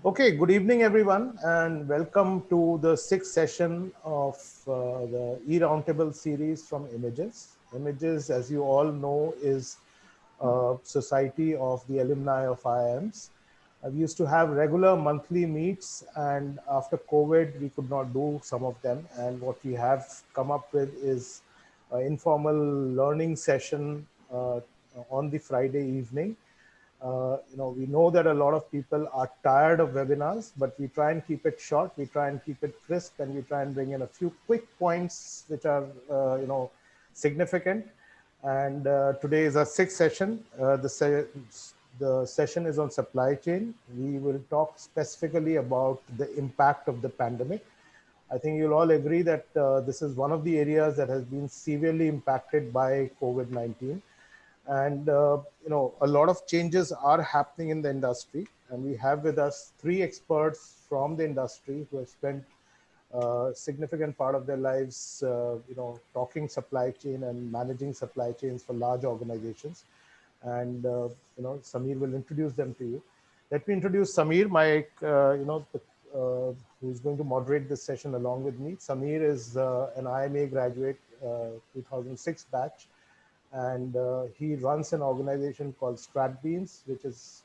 Okay, good evening, everyone, and welcome to the sixth session of the e-roundtable series from Images. Images, as you all know, is a society of the alumni of IIMs. We used to have regular monthly meets, and after COVID, we could not do some of them. And what we have come up with is an informal learning session on the Friday evening. We know that a lot of people are tired of webinars, but we try and keep it short. We try and keep it crisp, and we try and bring in a few quick points which are, significant. And today is our sixth session. The session is on supply chain. We will talk specifically about the impact of the pandemic. I think you'll all agree that this is one of the areas that has been severely impacted by COVID-19. And a lot of changes are happening in the industry, and we have with us three experts from the industry who have spent a significant part of their lives talking supply chain and managing supply chains for large organizations. And Samir will introduce them to you. Let me introduce Samir, who's going to moderate this session along with me. Samir is an IMA graduate, 2006 batch, and he runs an organization called StratBeans, which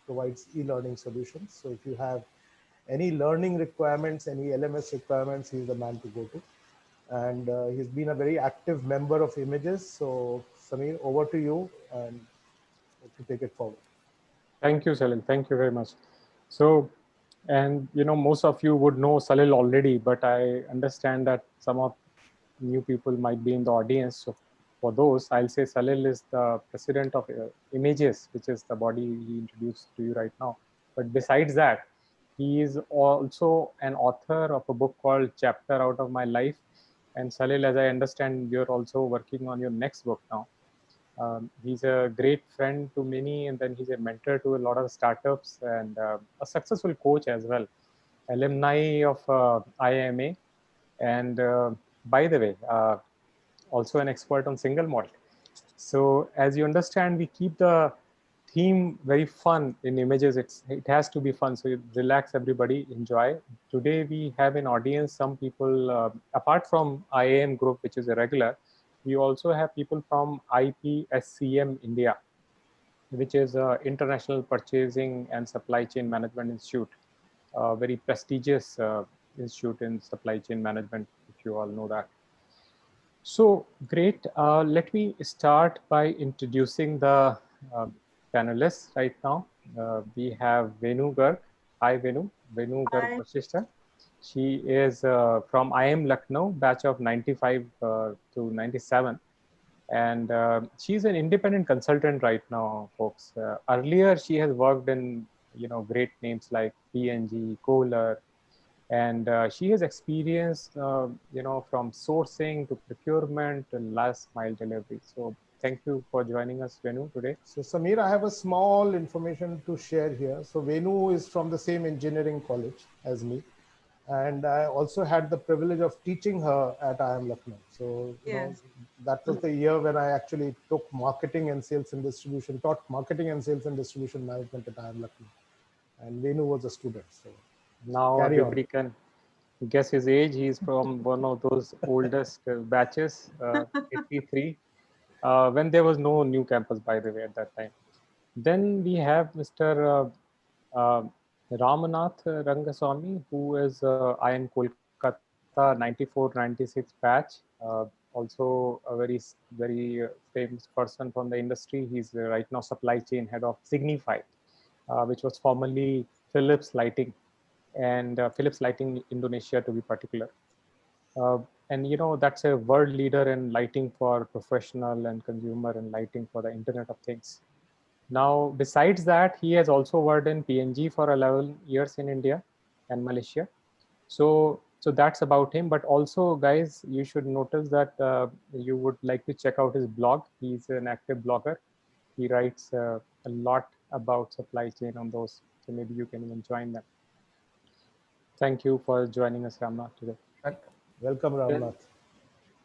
provides e-learning solutions. So if you have any learning requirements, any LMS requirements, he's the man to go to. And he's been a very active member of Images. So Samir, over to you, and to take it forward. Thank you, Salil. Thank you very much. So, and most of you would know Salil already, but I understand that some of new people might be in the audience. So, for those, I'll say Salil is the president of Images, which is the body he introduced to you right now. But besides that, he is also an author of a book called Chapter Out of My Life. And Salil, as I understand, you're also working on your next book now. He's a great friend to many, and then he's a mentor to a lot of startups and a successful coach as well. Alumni of IIMA, and by the way, also an expert on single malt. So, as you understand, we keep the theme very fun in Images. It has to be fun, so you relax, everybody, enjoy. Today we have an audience. Some people, apart from IAM group, which is a regular, we also have people from IPSCM India, which is International Purchasing and Supply Chain Management Institute, a very prestigious institute in supply chain management, if you all know that. So great. Let me start by introducing the uh, panelists right now. We have Venu Garg. Hi, Venu. Venu Garg Hi. Vasishtha. She is from IM Lucknow, batch of 95 to 97. And she's an independent consultant right now, folks. Earlier, she has worked in great names like P&G, Kohler, and she has experience from sourcing to procurement to last mile delivery. So thank you for joining us, Venu, today. So Samir, I have a small information to share here. So Venu is from the same engineering college as me, and I also had the privilege of teaching her at IIM Lucknow. So Yes. that was the year when I actually took marketing and sales and distribution, taught marketing and sales and distribution management at IIM Lucknow, and Venu was a student. So Now carry on. everybody can guess his age. He's from one of those oldest batches, 83, when there was no new campus, by the way, at that time. Then we have Mr. Ramanath Rangaswamy, who is IIM Kolkata 94-96 batch. Also a very famous person from the industry. He's right now supply chain head of Signify, which was formerly Philips Lighting, and Philips Lighting Indonesia to be particular. Uh, and that's a world leader in lighting for professional and consumer and lighting for the Internet of Things. Now, besides that, he has also worked in P&G for 11 years in India and Malaysia. So that's about him. But also, guys, you should notice that you would like to check out his blog. He's an active blogger. He writes a lot about supply chain on those. So maybe you can even join them. Thank you for joining us, Ramnath, today. Welcome, Then, Ramnath.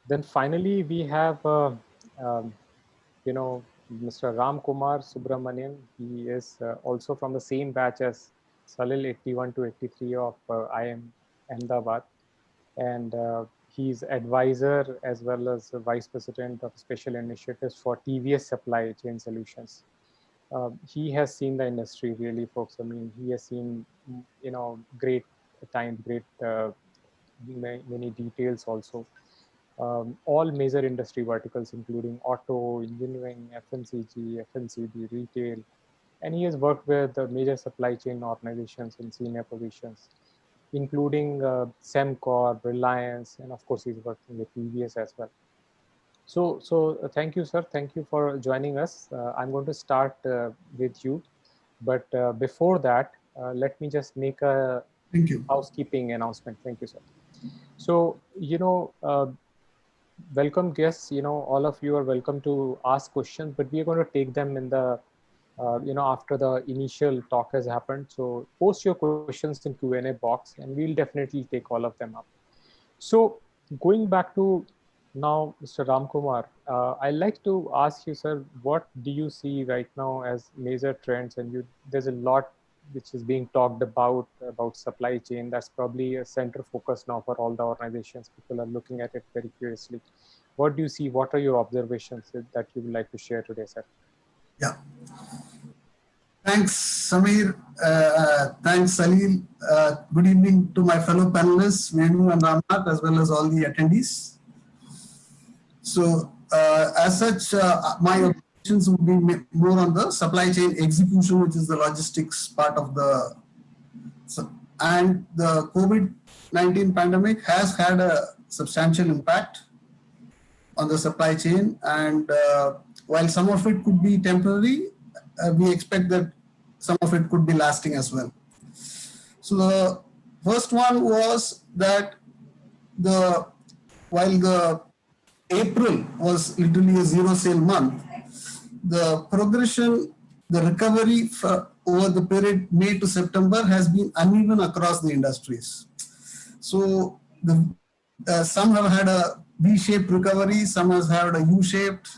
then finally, we have, um, Mr. Ram Kumar Subramanian. He is also from the same batch as Salil 81 to 83 of IIM Ahmedabad, and he's advisor as well as vice president of special initiatives for TVS Supply Chain Solutions. He has seen the industry really, folks. I mean, he has seen, great time, great many details also. All major industry verticals, including auto, engineering, FMCG, FMCD, retail, and he has worked with the major supply chain organizations in senior positions, including Semcor, Reliance, and of course, he's working with TVS as well. So thank you, sir. Thank you for joining us. I'm going to start with you, but before that, let me just make a housekeeping announcement. Thank you, sir. So, welcome guests. All of you are welcome to ask questions, but we are going to take them in the, after the initial talk has happened. So post your questions in Q&A box, and we'll definitely take all of them up. So going back to now, Mr. Ramkumar, I'd like to ask you, sir, what do you see right now as major trends? And there's a lot which is being talked about supply chain. That's probably a center focus now for all the organizations. People are looking at it very curiously. What do you see? What are your observations that you would like to share today, sir? Yeah. Thanks, Samir. Thanks, Salil. Good evening to my fellow panelists, Venu and Ramnath, as well as all the attendees. So, as such, my observations would be more on the supply chain execution, which is the logistics part of the. And the COVID-19 pandemic has had a substantial impact on the supply chain, and while some of it could be temporary, we expect that some of it could be lasting as well. So the first one was that while the April was literally a zero sale month, the progression, the recovery over the period May to September has been uneven across the industries. So some have had a V-shaped recovery, some has had a U-shaped.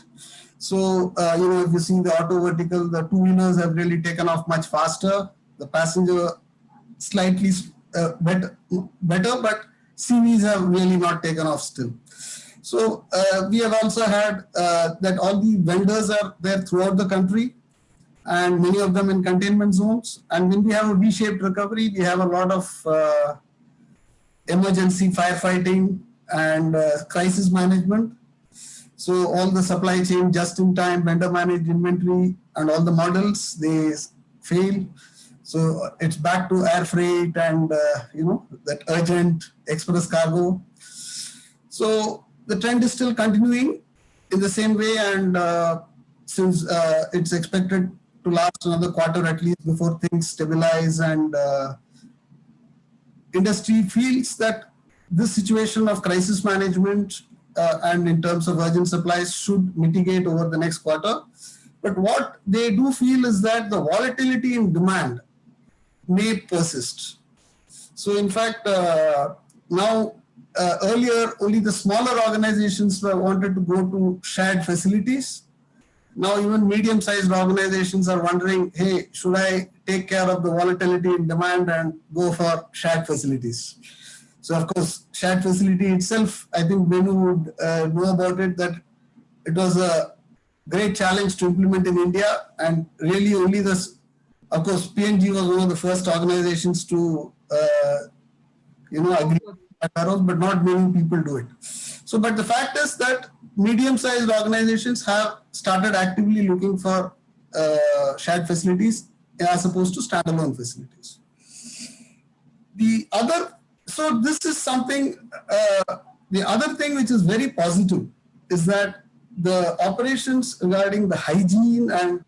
So, if you see the auto vertical, the two-wheelers have really taken off much faster. The passenger slightly better, but CVs have really not taken off still. So, we have also had that all the vendors are there throughout the country, and many of them in containment zones. And when we have a V-shaped recovery, we have a lot of emergency firefighting and crisis management. So all the supply chain, just-in-time, vendor-managed inventory, and all the models, they fail. So it's back to air freight and, that urgent express cargo. So the trend is still continuing in the same way, and since it's expected to last another quarter at least before things stabilize, and industry feels that this situation of crisis management and in terms of urgent supplies should mitigate over the next quarter. But what they do feel is that the volatility in demand may persist. So in fact, now earlier only the smaller organizations wanted to go to shared facilities. Now even medium-sized organizations are wondering, hey, should I take care of the volatility in demand and go for shared facilities? So of course, shared facility itself, I think Venu would know about it, that it was a great challenge to implement in India, and really only this, of course, P&G was one of the first organizations to, agree, but not many people do it. So, but the fact is that medium-sized organizations have started actively looking for shared facilities as opposed to standalone facilities. So this is something, the other thing which is very positive is that the operations regarding the hygiene and,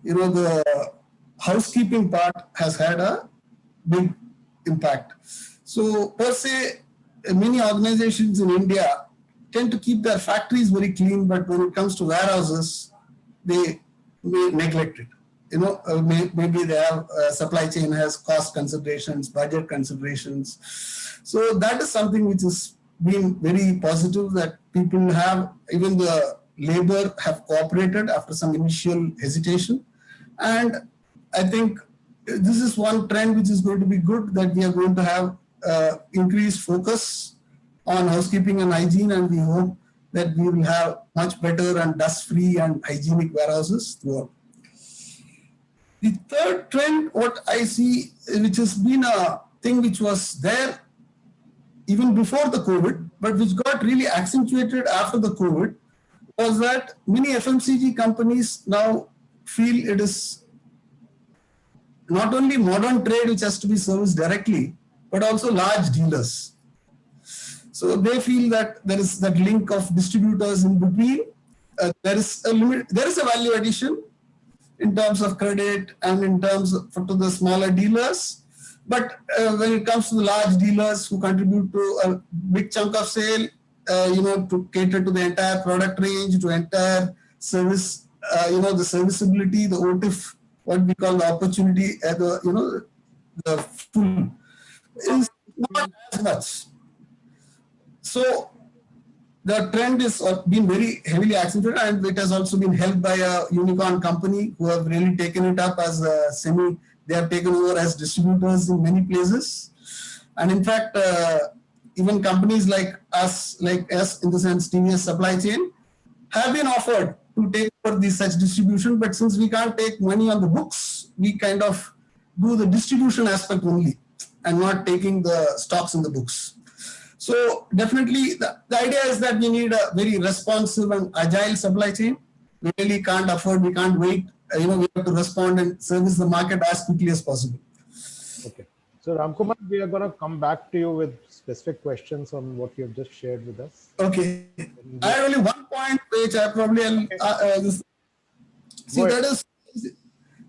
the housekeeping part has had a big impact. So per se, many organizations in India tend to keep their factories very clean, but when it comes to warehouses, they may neglect it. Maybe they have supply chain has cost considerations, budget considerations. So that is something which has been very positive, that people have, even the labor have cooperated after some initial hesitation. And I think this is one trend which is going to be good, that we are going to have increased focus on housekeeping and hygiene, and we hope that we will have much better and dust-free and hygienic warehouses throughout. The third trend, what I see, which has been a thing which was there even before the COVID, but which got really accentuated after the COVID, was that many FMCG companies now feel it is not only modern trade which has to be serviced directly, but also large dealers. So they feel that there is that link of distributors in between. There is a limit, there is a value addition in terms of credit and in terms of to the smaller dealers. But when it comes to the large dealers who contribute to a big chunk of sale, to cater to the entire product range, to entire service, the serviceability, the OTIF, what we call the opportunity, the full is not as much. So the trend is been very heavily accentuated, and it has also been helped by a unicorn company who have really taken it up as a they have taken over as distributors in many places. And in fact, even companies like us in the sense TVS Supply Chain, have been offered to take over such distribution, but since we can't take money on the books, we kind of do the distribution aspect only and not taking the stocks in the books. So definitely the idea is that we need a very responsive and agile supply chain. We really can't afford, we can't wait, we have to respond and service the market as quickly as possible. Okay. So Ramkumar, we are going to come back to you with specific questions on what you have just shared with us. Okay. I have only one point which I probably that is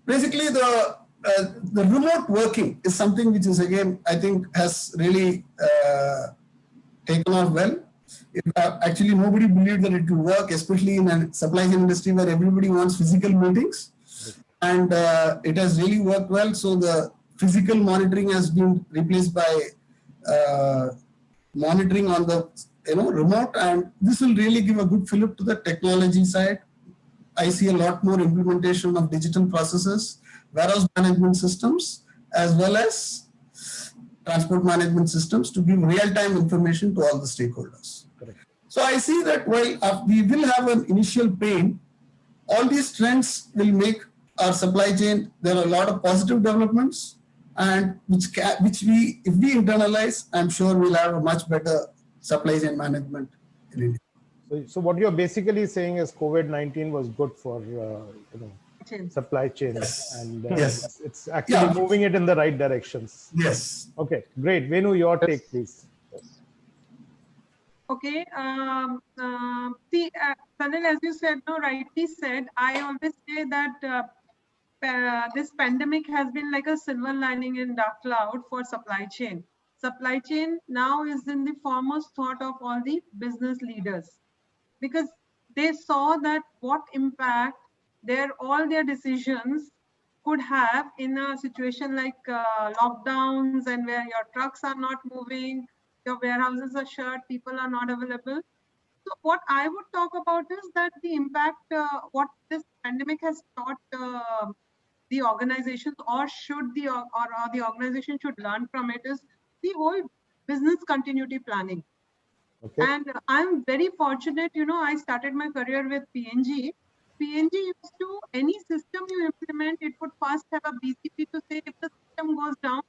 basically the remote working is something which is, again, I think has really taken off well. Actually, nobody believed that it would work, especially in a supply chain industry where everybody wants physical meetings, and it has really worked well. So the physical monitoring has been replaced by monitoring on the remote, and this will really give a good fillip to the technology side. I see a lot more implementation of digital processes, warehouse management systems, as well as transport management systems to give real-time information to all the stakeholders. Correct. So I see that while we will have an initial pain, all these trends will make our supply chain, there are a lot of positive developments, and if we internalize, I'm sure we'll have a much better supply chain management in India. So what you're basically saying is COVID-19 was good for supply chains, yes. and yes. it's actually moving it in the right directions. Yes. Okay, great. Venu, your take, please. Okay. Sanil, as you said, rightly said, I always say that this pandemic has been like a silver lining in dark cloud for supply chain. Supply chain now is in the foremost thought of all the business leaders, because they saw that what impact all their decisions could have in a situation like lockdowns, and where your trucks are not moving, your warehouses are shut, people are not available. So what I would talk about is that the impact, what this pandemic has taught the organizations, or the organization should learn from it, is the whole business continuity planning. Okay. And I'm very fortunate, I started my career with P&G. P&G used to, any system you implement, it would first have a BCP to say, if the system goes down,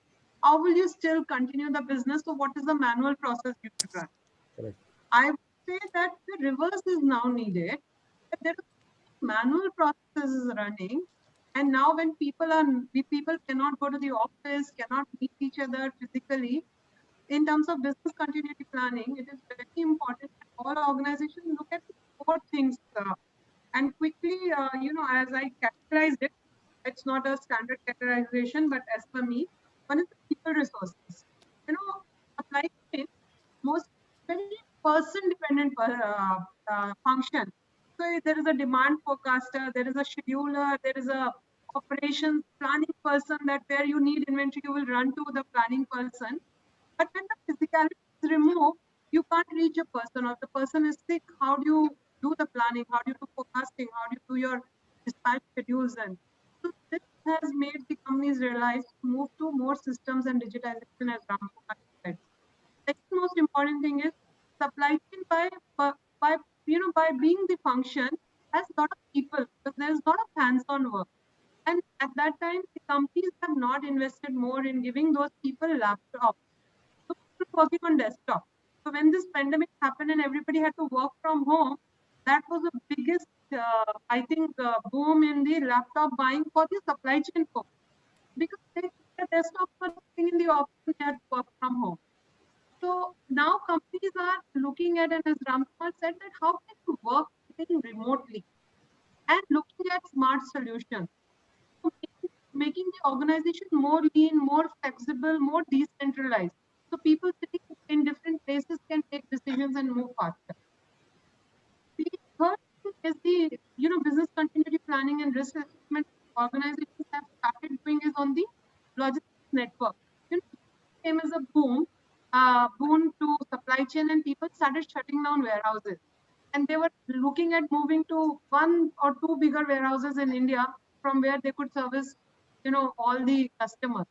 how will you still continue the business? So what is the manual process you should run? Correct. I would say that the reverse is now needed. That there are manual processes running, and now when people cannot go to the office, cannot meet each other physically, in terms of business continuity planning, it is very important that all organizations look at 4 things and quickly, as I categorized it, it's not a standard categorization, but as per me, one is the people resources. Supply chain, most very person-dependent function. So there is a demand forecaster, there is a scheduler, there is a operations planning person, that where you need inventory, you will run to the planning person. But when the physicality is removed, you can't reach a person, or the person is sick. How do you do the planning? How do you do forecasting? How do you do your dispatch schedules? And so this has made the companies realize to move to more systems and digitization, as Ramkumar said. Second most important thing is supply chain by by being the function has a lot of people because there's a lot of hands-on work. And at that time, the companies have not invested more in giving those people laptops. So people working on desktop. So when this pandemic happened and everybody had to work from home, that was the biggest, I think, boom in the laptop buying for the supply chain folks because their desktops were sitting in the office and they had to work from home. So now companies are looking at, and as Ramkumar said, that how can you work sitting remotely and looking at smart solutions. So making the organization more lean, more flexible, more decentralized. So people sitting in different places can take decisions and move faster. The third thing is the business continuity planning and risk assessment organizations have started doing is on the logistics network. Came as a boon to supply chain, and people started shutting down warehouses. And they were looking at moving to one or two bigger warehouses in India from where they could service, all the customers.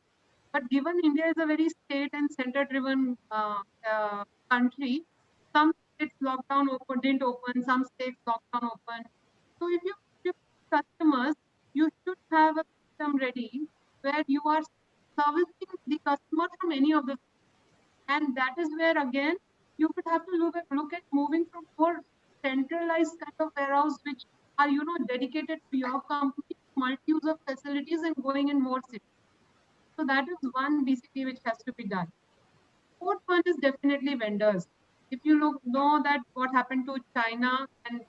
But given India is a very state and center-driven country, some states lockdown open, didn't open, some states lockdown open. So if you ship customers, you should have a system ready where you are servicing the customer from any of the, and that is where again you would have to look at moving from more centralized kind of warehouse which are dedicated to your company, multi-use of facilities and going in more cities. So that is one BCP which has to be done. Fourth one is definitely vendors. If you know that what happened to China, and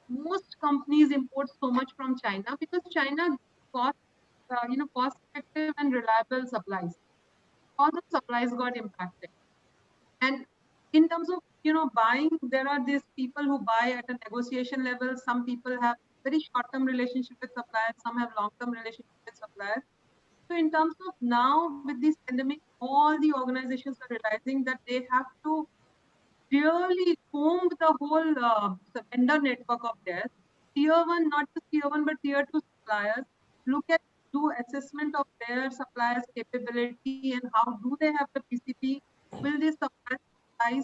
most companies import so much from China because China cost, cost effective and reliable supplies. All the supplies got impacted. And in terms of buying, there are these people who buy at a negotiation level. Some people have very short-term relationship with suppliers. Some have long-term relationship with suppliers. So in terms of now with this pandemic, all the organizations are realizing that they have to really comb the whole vendor network of theirs. Tier one, not just tier one, but tier two suppliers. Look at do assessment of their suppliers' capability and how do they have the PCP? Will they supply supplies?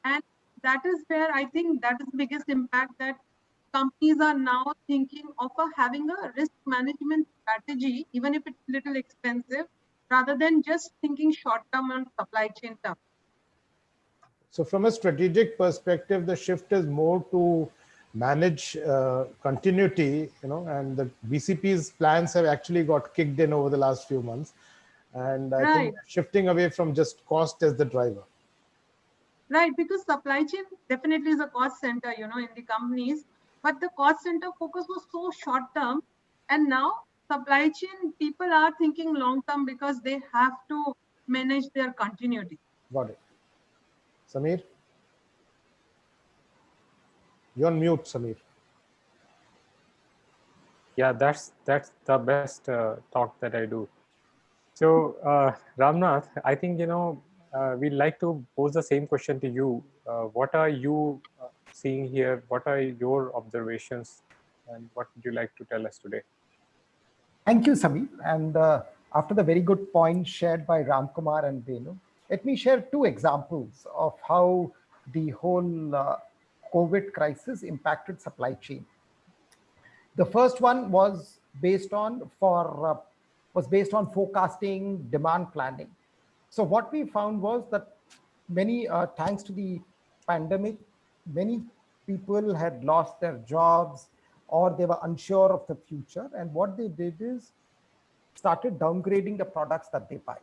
And that is where I think that is the biggest impact that companies are now thinking of having a risk management strategy, even if it's a little expensive, rather than just thinking short term and supply chain term. So from a strategic perspective, the shift is more to manage continuity, and the BCP's plans have actually got kicked in over the last few months. And I think shifting away from just cost as the driver. Right, because supply chain definitely is a cost center, in the companies, but the cost center focus was so short term. And now supply chain people are thinking long term because they have to manage their continuity. Got it. Samir? You're on mute, Samir. Yeah, that's the best talk that I do. So Ramnath, I think we'd like to pose the same question to you. What are you seeing here? What are your observations, and what would you like to tell us today? Thank you, Samir. And after the very good points shared by Ramkumar and Venu, let me share two examples of how the whole COVID crisis impacted supply chain. The first one was based on forecasting, demand planning. So what we found was that many, thanks to the pandemic, many people had lost their jobs or they were unsure of the future. And what they did is started downgrading the products that they buy.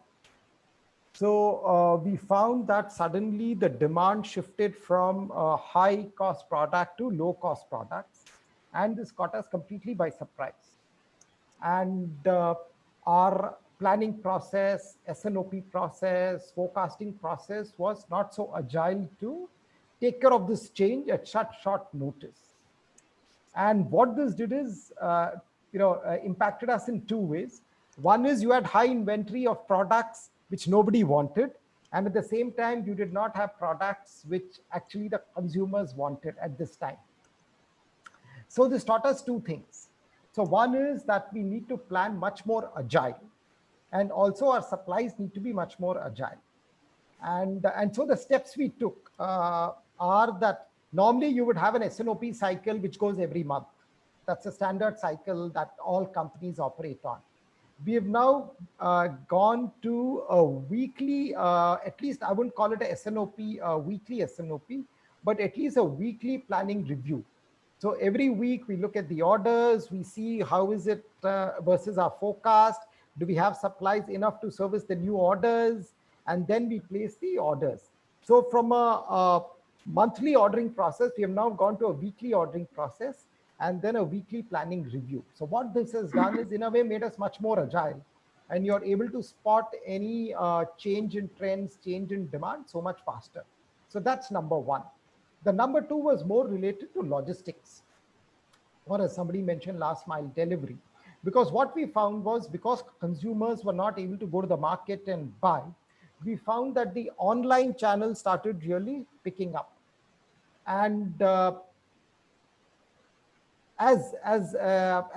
So we found that suddenly the demand shifted from a high cost product to low cost products. And this caught us completely by surprise. And our planning process, SNOP process, forecasting process was not so agile to take care of this change at such short notice. And what this did is, impacted us in two ways. One is you had high inventory of products which nobody wanted. And at the same time, you did not have products which actually the consumers wanted at this time. So this taught us two things. So one is that we need to plan much more agile, and also our supplies need to be much more agile. And so the steps we took are that normally you would have an S&OP cycle which goes every month. That's a standard cycle that all companies operate on. We have now gone to a weekly, at least I wouldn't call it a S&OP, weekly S&OP, but at least a weekly planning review. So every week we look at the orders, we see how is it versus our forecast. Do we have supplies enough to service the new orders? And then we place the orders. So from a monthly ordering process, we have now gone to a weekly ordering process and then a weekly planning review. So what this has done is in a way made us much more agile, and you're able to spot any change in trends, change in demand so much faster. So that's number one. The number two was more related to logistics, or as somebody mentioned, last mile delivery. Because what we found was, because consumers were not able to go to the market and buy, we found that the online channel started really picking up. And as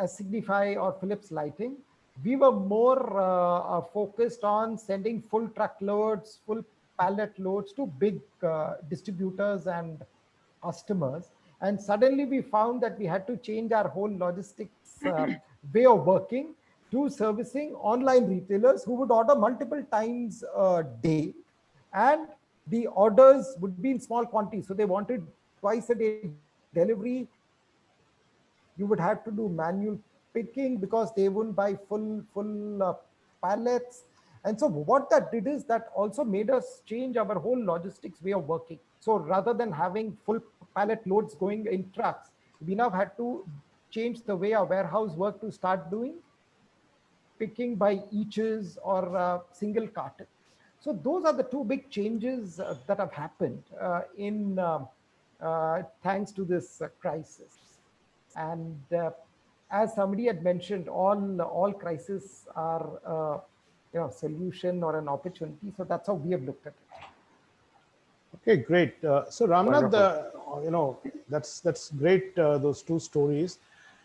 Signify or Philips Lighting, we were more focused on sending full truckloads, full pallet loads to big distributors and customers. And suddenly we found that we had to change our whole logistics way of working to servicing online retailers who would order multiple times a day, and the orders would be in small quantities. So they wanted twice a day delivery. You would have to do manual picking because they wouldn't buy full pallets. And so what that did is that also made us change our whole logistics way of working. So rather than having full pallet loads going in trucks, we now had to change the way our warehouse worked to start doing picking by eaches or single carton. So those are the two big changes that have happened in thanks to this crisis. And as somebody had mentioned, all crises are solution or an opportunity. So that's how we have looked at it. Okay, great. So Ramnath, Wonderful. that's great. Those two stories.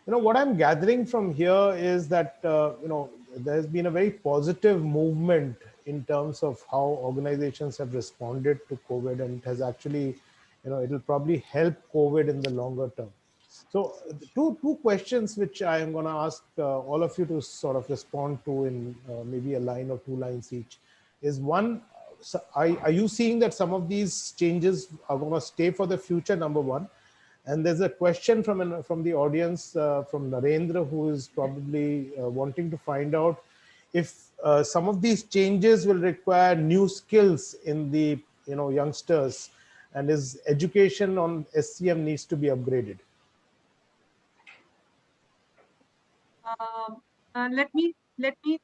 What I'm gathering from here is that there has been a very positive movement in terms of how organizations have responded to COVID, and it has actually, it'll probably help COVID in the longer term. So two questions which I am going to ask all of you to sort of respond to in maybe a line or two lines each is one. So are you seeing that some of these changes are going to stay for the future? Number one. And there's a question from the audience from Narendra, who is probably wanting to find out if some of these changes will require new skills in the youngsters, and his education on SCM needs to be upgraded. Let me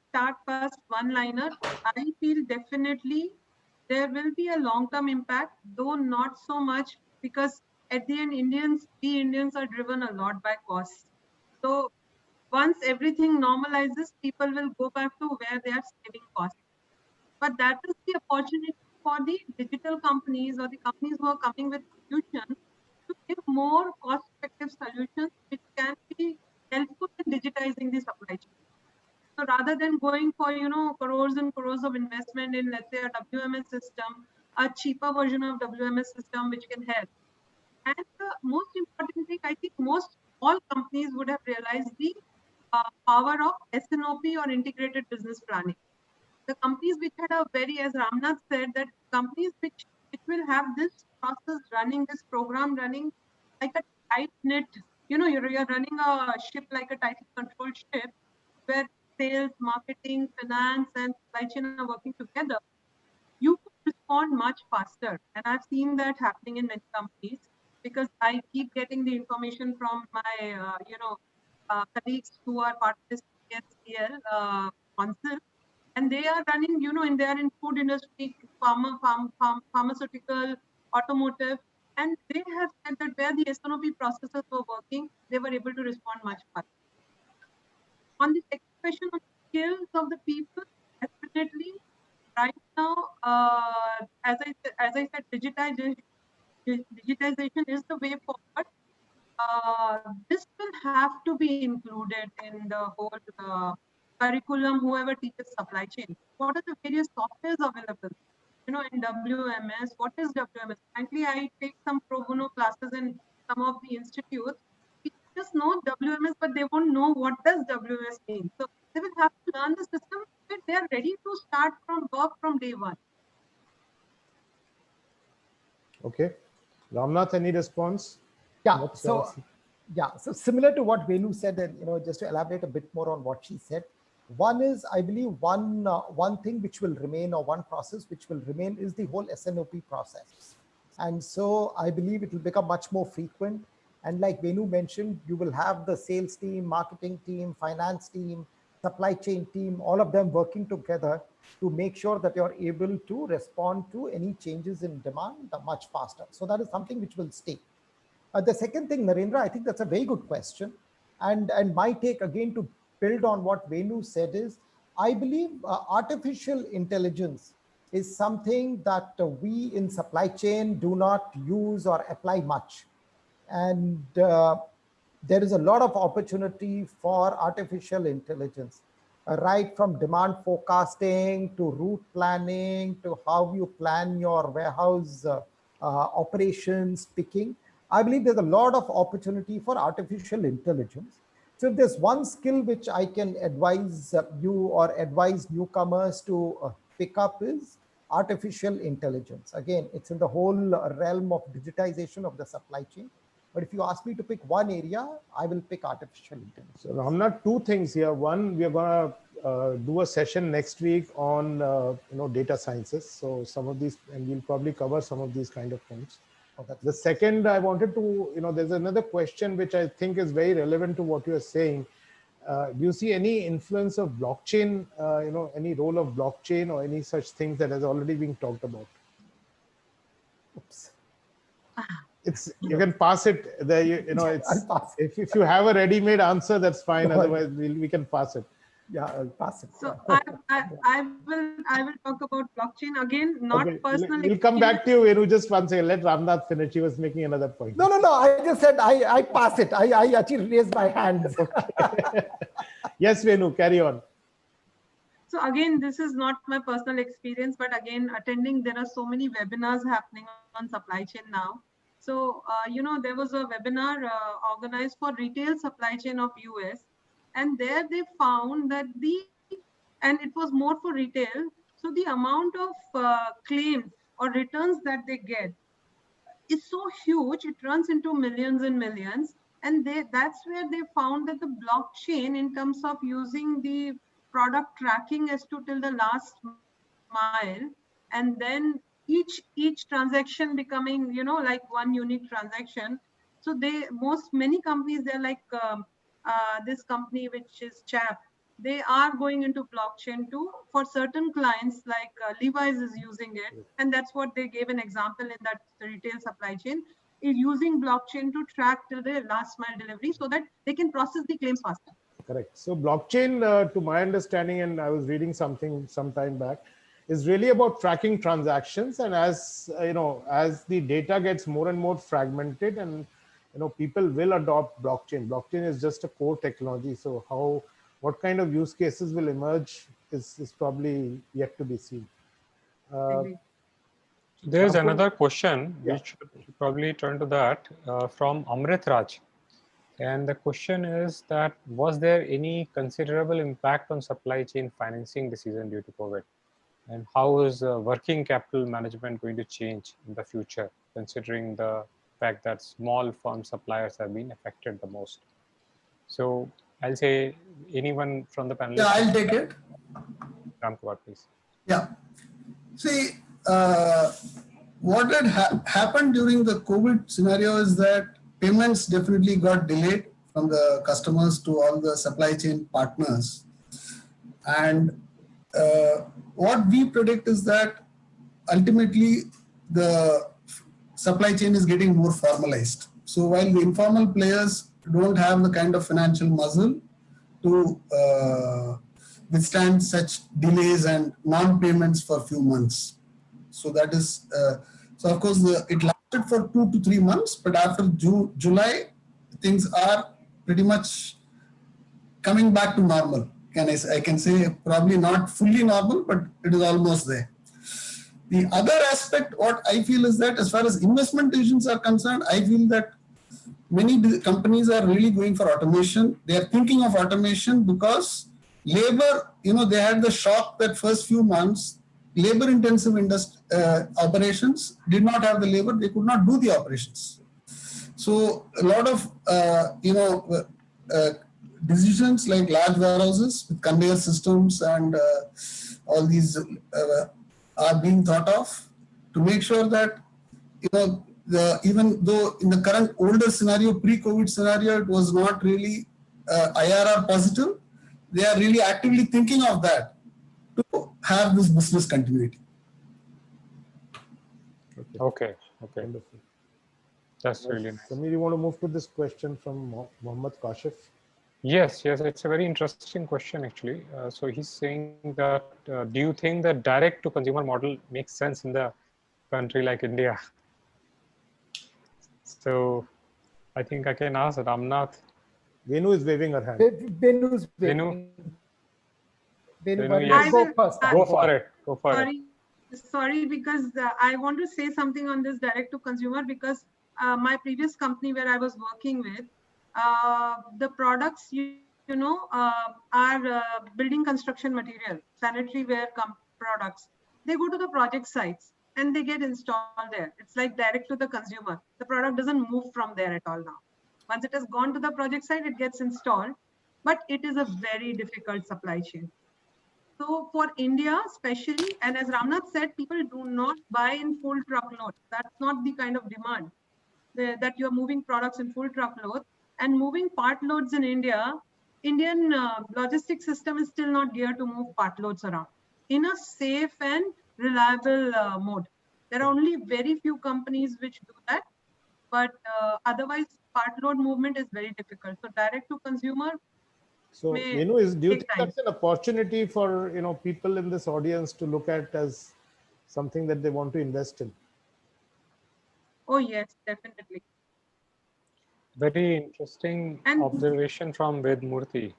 start first one liner. I feel definitely there will be a long-term impact, though not so much, because at the end, we Indians are driven a lot by costs. So once everything normalizes, people will go back to where they are saving costs. But that is the opportunity for the digital companies or the companies who are coming with solutions to give more cost-effective solutions which can be helpful in digitizing the supply chain. So rather than going for crores and crores of investment in, let's say, a WMS system, a cheaper version of WMS system which can help. And the most important thing, I think all companies would have realized the power of S&OP or integrated business planning. The companies which had a very, as Ramnath said, that companies which will have this process running, this program running like a tight knit, you're running a ship like a tightly controlled ship where sales, marketing, finance, and supply chain are working together, you could respond much faster. And I've seen that happening in many companies because I keep getting the information from my, colleagues who are part of this PSCL council, and they are running, and they are in food industry, pharmaceutical, automotive, and they have said that where the S&OP processes were working, they were able to respond much faster. On the second question on skills of the people, definitely right now, as I said, digitization is the way forward. this will have to be included in the whole curriculum, whoever teaches supply chain. What are the various softwares available? You know, in WMS, what is WMS? Frankly, I take some pro bono classes in some of the institutes. People just know WMS, but they won't know what does WMS mean. So they will have to learn the system that they are ready to start from work from day one. Okay. Ramnath, any response? Yeah. What's So, your- yeah. So similar to what Venu said, and just to elaborate a bit more on what she said, one is, I believe, one thing which will remain, or one process which will remain, is the whole SNOP process. And so I believe it will become much more frequent. And like Venu mentioned, you will have the sales team, marketing team, finance team, supply chain team, all of them working together to make sure that you're able to respond to any changes in demand much faster. So that is something which will stay. The second thing, Narendra, I think that's a very good question. And my take again to build on what Venu said is, I believe artificial intelligence is something that we in supply chain do not use or apply much. And there is a lot of opportunity for artificial intelligence, right from demand forecasting to route planning to how you plan your warehouse operations picking. I believe there's a lot of opportunity for artificial intelligence. So if there's one skill which I can advise you or advise newcomers to pick up is artificial intelligence. Again, it's in the whole realm of digitization of the supply chain. But if you ask me to pick one area, I will pick artificial intelligence. So Ramnath, two things here. One, we are going to do a session next week on data sciences. So some of these, and we'll probably cover some of these kind of points. The second, I wanted to, there's another question which I think is very relevant to what you are saying. Do you see any influence of blockchain, any role of blockchain or any such things that has already been talked about? Oops. You can pass it there. I'll pass it. If you have a ready-made answer, that's fine. No, otherwise, we can pass it. Yeah, I'll pass it. So I will talk about blockchain again, not Okay. personally. We'll come back to you, Venu. Just one second. Let Ramnath finish. He was making another point. No. I just said I pass it. I actually raised my hands. Okay. Yes, Venu, carry on. So again, this is not my personal experience, but again, attending, there are so many webinars happening on supply chain now. So, there was a webinar organized for retail supply chain of US, and there they found that and it was more for retail. So the amount of claims or returns that they get is so huge, it runs into millions and millions. And that's where they found that the blockchain, in terms of using the product tracking as to till the last mile, and then each transaction becoming, like one unique transaction. So many companies, they're like this company, which is CHAP, they are going into blockchain too for certain clients, like Levi's is using it. And that's what they gave an example in that retail supply chain, is using blockchain to track till the last mile delivery so that they can process the claims faster. Correct. So blockchain, to my understanding, and I was reading something some time back, is really about tracking transactions. And as as the data gets more and more fragmented, and people will adopt blockchain. Blockchain is just a core technology. So what kind of use cases will emerge is probably yet to be seen. There's another question, Yeah. which should probably turn to that, from Amrit Raj. And the question is that, was there any considerable impact on supply chain financing decision due to COVID? And how is working capital management going to change in the future, considering the fact that small firm suppliers have been affected the most? So I'll say anyone from the panel. Yeah, I'll take it. Ramkumar, please. Yeah. See, what had happened during the COVID scenario is that payments definitely got delayed from the customers to all the supply chain partners. And what we predict is that ultimately the supply chain is getting more formalized. So while the informal players don't have the kind of financial muscle to withstand such delays and non-payments for a few months. So that is, so of course it lasted for 2 to 3 months, but after July, things are pretty much coming back to normal. I can say probably not fully normal, but it is almost there. The other aspect, what I feel is that as far as investment decisions are concerned, I feel that many companies are really going for automation. They are thinking of automation because labor, they had the shock that first few months, labor intensive operations did not have the labor, they could not do the operations. So a lot of, decisions like large warehouses with conveyor systems and all these are being thought of to make sure that, even though in the current older scenario, pre-COVID scenario, it was not really IRR positive, they are really actively thinking of that to have this business continuity. Okay. Wonderful. That's really nice. Samir, you want to move to this question from Mohammed Kashif? Yes, it's a very interesting question actually. So he's saying that, do you think the direct to consumer model makes sense in the country like India? So I think I can ask Ramnath. Venu is waving her hand. Venu's Venu, Venu, yes. go first. Go for it. Go for it. Sorry, because I want to say something on this direct to consumer, because my previous company where I was working with, the products, are building construction material, sanitary ware products. They go to the project sites and they get installed there. It's like direct to the consumer. The product doesn't move from there at all now. Once it has gone to the project site, it gets installed, but it is a very difficult supply chain. So for India, especially, and as Ramnath said, people do not buy in full truckload. That's not the kind of demand that you're moving products in full truckload. And moving part loads in India, Indian logistics system is still not geared to move part loads around in a safe and reliable mode. There are only very few companies which do that, but otherwise part load movement is very difficult. So direct to consumer. So, do you think that's an opportunity for people in this audience to look at as something that they want to invest in? Oh yes, definitely. Very interesting observation from Ved Murthy.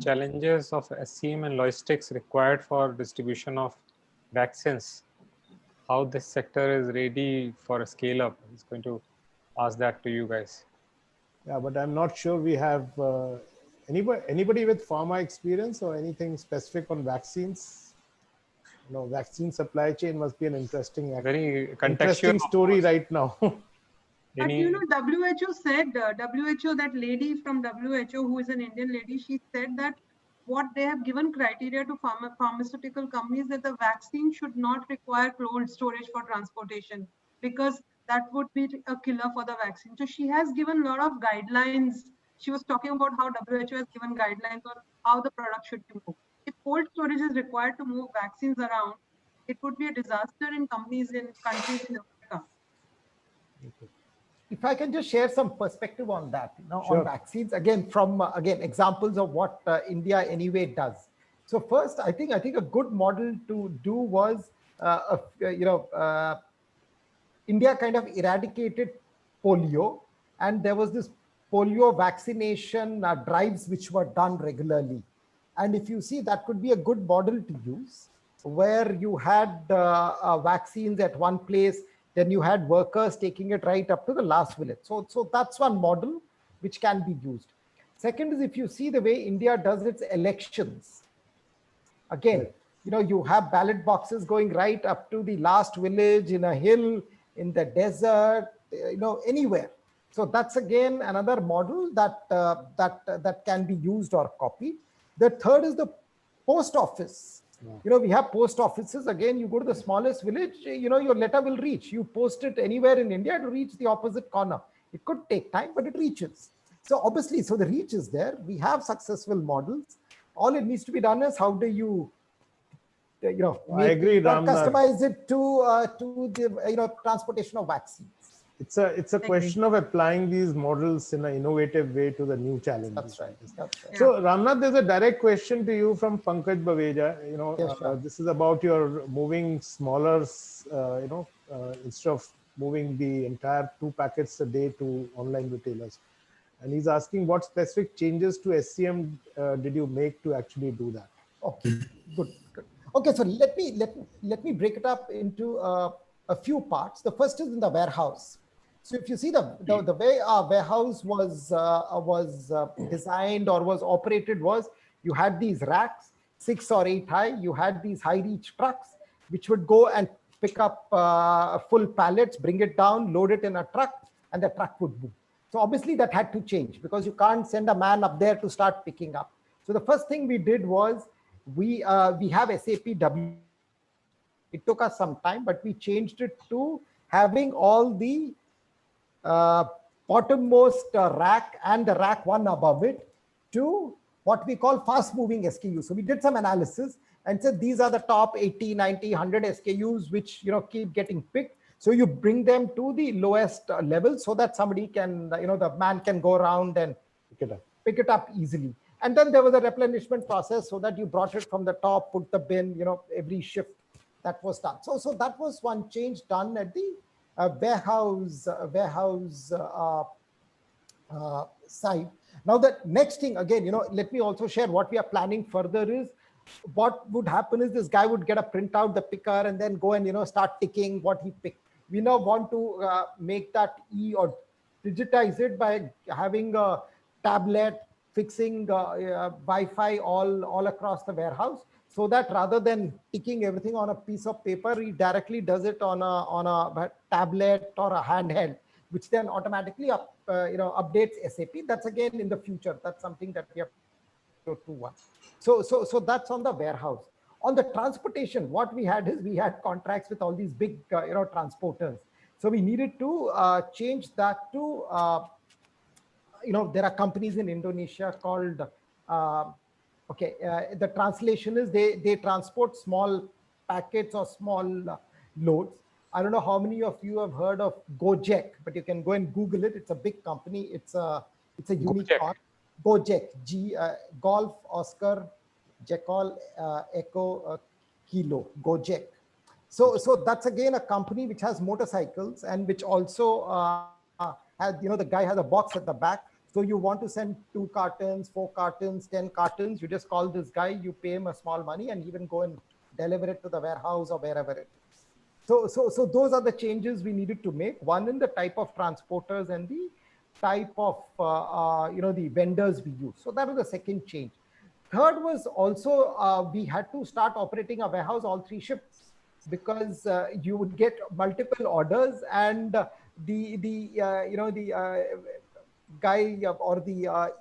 Challenges of SCM and logistics required for distribution of vaccines. How this sector is ready for a scale up? He's going to ask that to you guys. Yeah, but I'm not sure we have anybody with pharma experience or anything specific on vaccines. Vaccine supply chain must be an interesting, very interesting story right now. But WHO said, WHO, that lady from WHO who is an Indian lady, she said that what they have given criteria to pharmaceutical companies that the vaccine should not require cold storage for transportation, because that would be a killer for the vaccine. So she has given a lot of guidelines. She was talking about how WHO has given guidelines on how the product should be moved. If cold storage is required to move vaccines around, it would be a disaster in countries in Africa. Okay. If I can just share some perspective on that, Sure. on vaccines, again, from examples of what India anyway does. So first, I think a good model to do was, India kind of eradicated polio, and there was this polio vaccination drives which were done regularly. And if you see, that could be a good model to use, where you had vaccines at one place, then you had workers taking it right up to the last village. So that's one model which can be used. Second is, if you see the way India does its elections, again, you have ballot boxes going right up to the last village, in a hill, in the desert, anywhere. So that's again another model that can be used or copied. The third is the post office. We have post offices. Again, you go to the smallest village, your letter will reach. You post it anywhere in India to reach the opposite corner. It could take time, but it reaches. So obviously, the reach is there. We have successful models. All it needs to be done is how do you, I agree, customize it to the transportation of vaccines. It's a question of applying these models in an innovative way to the new challenges. That's right. So Ramnath, there's a direct question to you from Pankaj Baveja. Yes, sure. This is about your moving smaller, instead of moving the entire 2 packets a day to online retailers. And he's asking what specific changes to SCM did you make to actually do that? Okay, good, good. Okay, so let me break it up into a few parts. The first is in the warehouse. So if you see the way our warehouse was designed or was operated was, you had these racks, 6 or 8 high. You had these high reach trucks which would go and pick up full pallets, bring it down, load it in a truck, and the truck would move. So obviously that had to change because you can't send a man up there to start picking up. So the first thing we did was we have SAP W. It took us some time, but we changed it to having all the bottommost rack and the rack one above it to what we call fast moving SKUs. So we did some analysis and said these are the top 80, 90, 100 SKUs which keep getting picked. So you bring them to the lowest level so that somebody can, the man can go around and pick it up easily. And then there was a replenishment process so that you brought it from the top, put the bin, every shift that was done. So that was one change done at the warehouse side. Now the next thing again, let me also share what we are planning further is what would happen is this guy would get a printout, the picker, and then go and start ticking what he picked. We now want to make that or digitize it by having a tablet, fixing Wi-Fi all across the warehouse, so that rather than ticking everything on a piece of paper, he directly does it on a tablet or a handheld, which then automatically updates SAP. That's again in the future. That's something that we have to do. So that's on the warehouse. On the transportation, what we had is we had contracts with all these big transporters. So we needed to change that to there are companies in Indonesia called the translation is they transport small packets or small loads. I don't know how many of you have heard of Gojek, but you can go and Google it. It's a big company. It's a unicorn. Gojek, Golf Oscar Jekyll Echo Kilo, Gojek. So that's again a company which has motorcycles and which also has, the guy has a box at the back. So you want to send 2 cartons, 4 cartons, 10 cartons, you just call this guy, you pay him a small money and even go and deliver it to the warehouse or wherever it is. So those are the changes we needed to make. One in the type of transporters and the type of, the vendors we use. So that was the second change. Third was also, we had to start operating a warehouse all 3 shifts because you would get multiple orders and the guy or the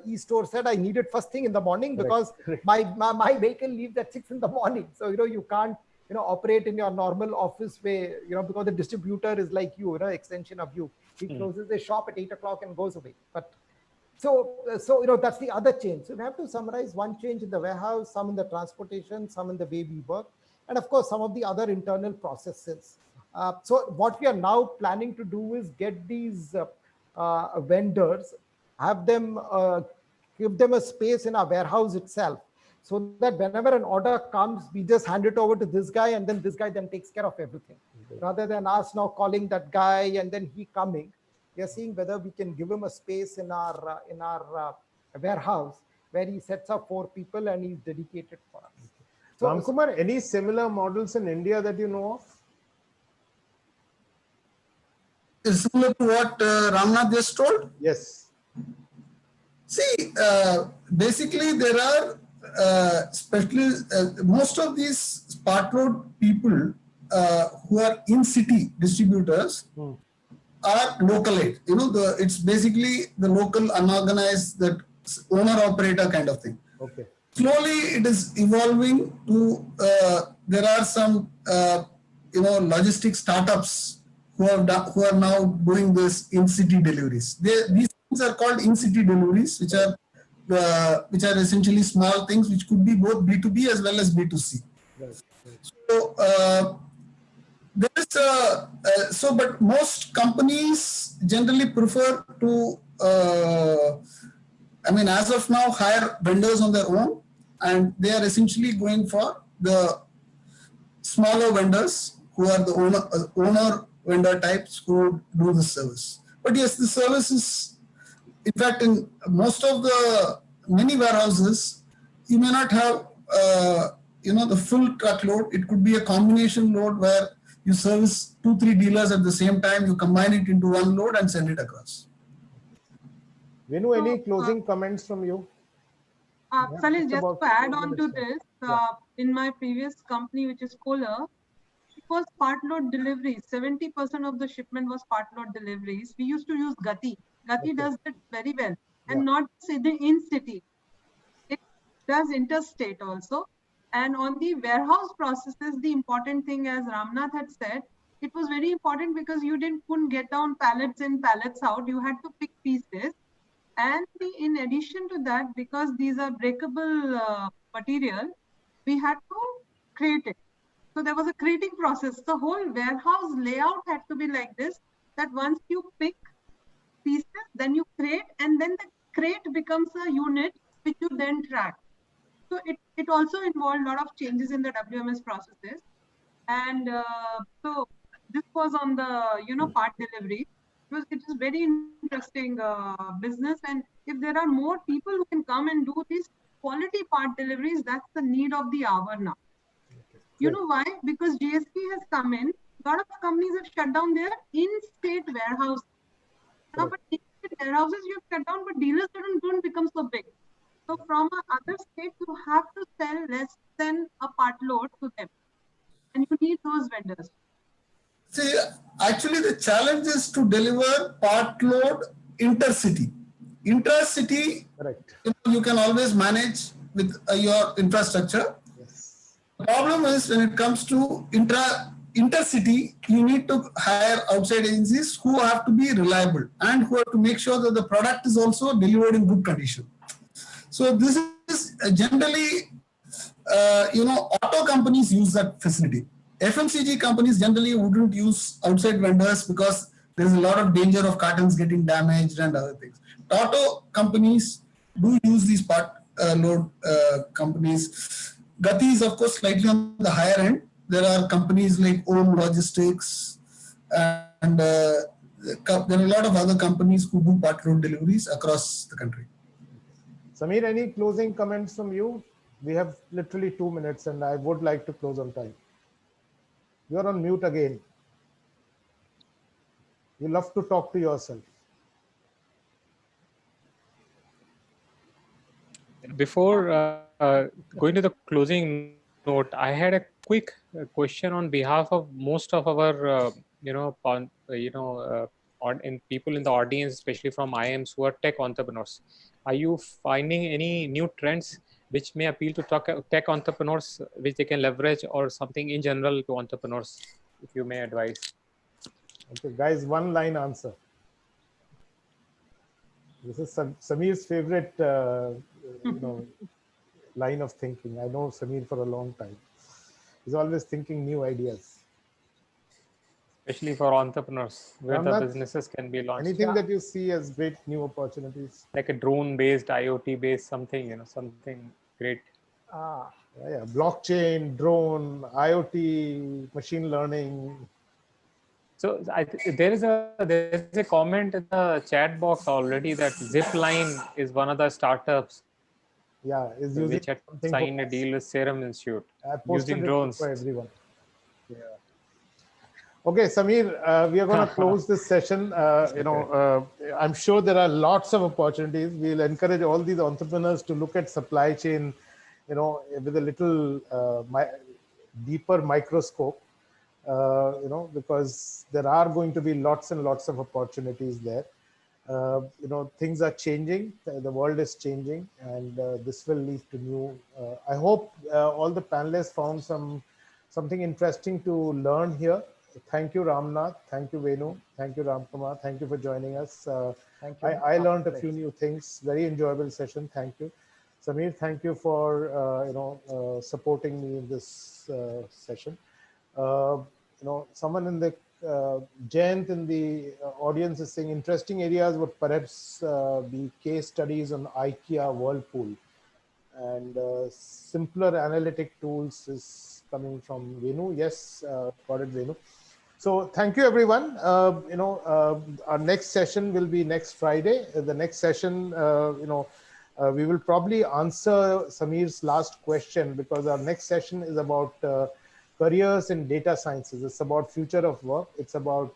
e-store said I need it first thing in the morning because my vehicle leaves at 6 in the morning. So, you can't, operate in your normal office way, because the distributor is like you, extension of you. He closes the shop at 8 o'clock and goes away. But so that's the other change. So we have to summarize one change in the warehouse, some in the transportation, some in the way we work, and of course, some of the other internal processes. So what we are now planning to do is get these vendors, have them, give them a space in our warehouse itself, so that whenever an order comes, we just hand it over to this guy and then this guy then takes care of everything. Rather than us now calling that guy and then he coming, we are seeing whether we can give him a space in our warehouse where he sets up 4 people and he's dedicated for us. So Ramkumar, any similar models in India that you know of? Similar to what Ramnath just told? Yes. See, basically there are, especially most of these part road people who are in city distributors are localite. It's basically the local unorganized, that owner operator kind of thing. Okay. Slowly it is evolving to, there are some, logistic startups who are now doing this in-city deliveries. These things are called in-city deliveries, which are essentially small things, which could be both B2B as well as B2C. Right. So there is but most companies generally prefer to, as of now, hire vendors on their own, and they are essentially going for the smaller vendors who are the owner vendor types who do the service. But yes, the service is in fact, in most of the many warehouses, you may not have, the full truckload. It could be a combination load where you service 2-3 dealers at the same time. You combine it into one load and send it across. Venu, any So, closing comments from you? Salil, just about to add 4 on to minutes this, Yeah. in my previous company, which is Kohler, it was part load deliveries. 70% of the shipment was part load deliveries. We used to use Gati. Gati Okay. does it very well, Yeah. and not in city. It does interstate also. And on the warehouse processes, the important thing, as Ramnath had said, it was very important because you couldn't get down pallets in, pallets out. You had to pick pieces. And in addition to that, because these are breakable material, we had to crate it. So there was a crating process. The whole warehouse layout had to be like this, that once you pick pieces, then you crate, and then the crate becomes a unit which you then track. So it also involved a lot of changes in the WMS processes. And so this was on the part delivery. It is very interesting business, and if there are more people who can come and do these quality part deliveries, that's the need of the hour now. You know why? Because GST has come in. A lot of companies have shut down their in-state warehouses. Now, but in-state warehouses you have shut down, but dealers don't become so big. So from other states, you have to sell less than a part load to them, and you need those vendors. See, actually the challenge is to deliver part load intercity. Intercity, Correct. you can always manage with your infrastructure. Yes. The problem is when it comes to intercity, you need to hire outside agencies who have to be reliable and who have to make sure that the product is also delivered in good condition. So this is generally, auto companies use that facility. FMCG companies generally wouldn't use outside vendors because there's a lot of danger of cartons getting damaged and other things. Auto companies do use these part load companies. Gati is of course slightly on the higher end. There are companies like Om Logistics and there are a lot of other companies who do part load deliveries across the country. Samir, any closing comments from you? We have literally 2 minutes and I would like to close on time. You're on mute again. You love to talk to yourself. Before going to the closing note, I had a quick question on behalf of most of our, people in the audience, especially from IIMs who are tech entrepreneurs. Are you finding any new trends which may appeal to tech entrepreneurs, which they can leverage, or something in general to entrepreneurs, if you may advise? Okay, guys, one line answer. This is Samir's favorite, line of thinking. I know Samir for a long time. He's always thinking new ideas. Especially for entrepreneurs, where Ramnath, the businesses can be launched. Anything that you see as great new opportunities? Like a drone-based, IoT-based something, something great. Yeah, blockchain, drone, IoT, machine learning. So there is a comment in the chat box already that Zipline is one of the startups. Yeah, is using which had signed a deal with Serum Institute using drones for everyone. Yeah. Okay, Samir, we are going to close this session. I'm sure there are lots of opportunities. We'll encourage all these entrepreneurs to look at supply chain, with a little deeper microscope, because there are going to be lots and lots of opportunities there. Things are changing, the world is changing, and this will lead to new. I hope all the panelists found something interesting to learn here. Thank you, Ramnath. Thank you, Venu. Thank you, Ramkumar. Thank you for joining us. Thank you. I learned a few new things. Very enjoyable session. Thank you. Samir, thank you for supporting me in this session. Someone in the Jayant in the audience is saying interesting areas would perhaps be case studies on IKEA Whirlpool, and simpler analytic tools is coming from Venu. Yes, got it, Venu. So thank you, everyone. Our next session will be next Friday. The next session, we will probably answer Sameer's last question, because our next session is about careers in data sciences. It's about future of work. It's about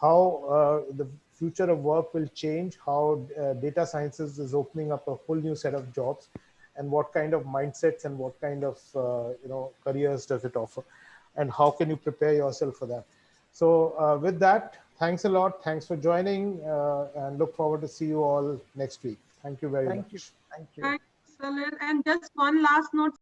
how the future of work will change, how data sciences is opening up a whole new set of jobs, and what kind of mindsets and what kind of careers does it offer, and how can you prepare yourself for that. So with that, thanks a lot. Thanks for joining, and look forward to see you all next week. Thank you very much. Thank you. Thanks, Salil. And just one last note.